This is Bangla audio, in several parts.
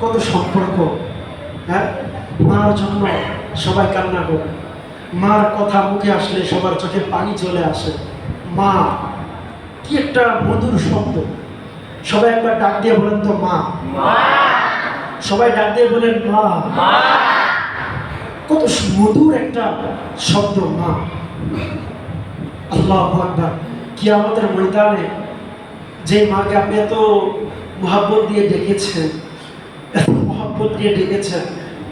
কত সম্পর্ক। হ্যাঁ, মার জন্য সবাই কান্না করে, মার কথা মুখে আসলে সবার চোখে পানি চলে আসে। মা কি একটা মধুর শব্দ। সবাই একবার ডাক দিয়ে বলেন তো মা। সবাই ডাক দিয়ে বলেন মা। কত মধুর একটা শব্দ মা। আল্লাহু আকবার। কিয়ামতের ময়দানে যে মাকে আপনি এত মহব্বত দিয়ে ডেকেছেন, এত মহব্বত দিয়ে ডেকেছেন,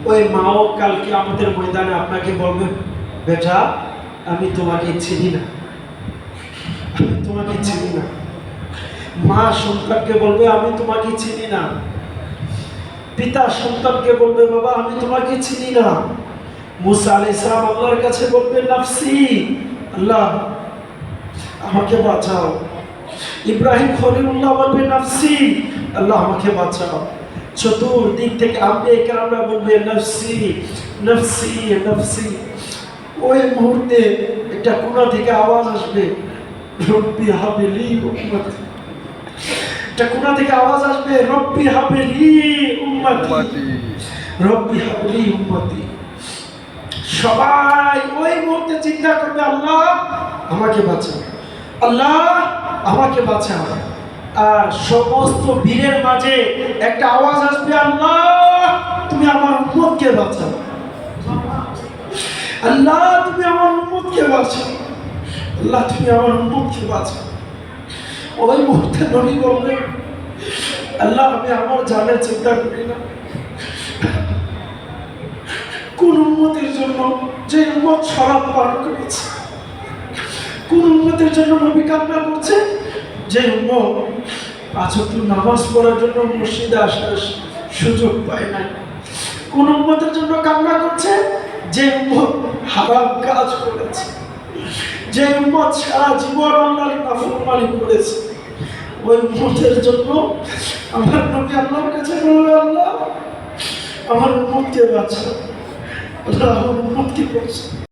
ওই মাও কাল কিয়ামতের ময়দানে আপনাকে বলবে, বেটা আমি তোমাকে চিনি না, আমি তোমাকে চিনি না। মা সন্তানকে বলবে আমি তোমাকে চিনি না। পিতা সন্তানকে বলবে বাবা আমি তোমাকে চিনি না। মুসা আলাইহিস সালাম আল্লাহর কাছে বলবে নাফসি, আল্লাহ আমাকে বাঁচাও। ইব্রাহিম খলিলুল্লাহ বলবে নাফসি, আল্লাহ আমাকে বাঁচাও। চতুর্দিক থেকে আম্বিয়া কেরামরা বলবে নাফসি নাফসি নাফসি। ওই মুহূর্তে একটা কোণা থেকে আওয়াজ আসবে, রব্বি হাবলি উম্মতি। একটা কোণা থেকে আওয়াজ আসবে, রব্বি হাবলি উম্মতি, রব্বি হাবলি উম্মতি। সবাই ওই মুহূর্তে চিন্তা করবে আল্লাহ আমাকে বাঁচাও, আল্লাহ আমাকে বাঁচাও। আর সমস্ত বীরের মাঝে একটা আওয়াজ আসবে, আল্লাহ তুমি আমার উম্মতকে বাঁচাও, আল্লাহ তুমি আমার উম্মতকে বাঁচাও, আল্লাহ তুমি আমার উম্মতকে বাঁচাও। ওই মুহূর্তে নবী বলবেন আল্লাহ আমি আমার জানের চিন্তা করি না, কোন উম্মতের জন্য যে উম্মত শরাব পান করেছে, কোন উম্মতের জন্য নবী কান্না করছে, যে উম্মত ৫ ওয়াক্ত নামাজ পড়ার জন্য মসজিদে আসার সুযোগ পায় না, কোন উম্মতের জন্য কান্না করছে, যে উম্মত হারাম কাজ করেছে, যে উম্মত সারা জীবন আল্লাহর নাফরমানি করেছে। ওই উম্মতের জন্য আমার নবী আল্লাহর কাছে বলবে আল্লাহ আমার উম্মতকে বাঁচাও, আল্লাহ আমার উম্মতকে বাঁচাও।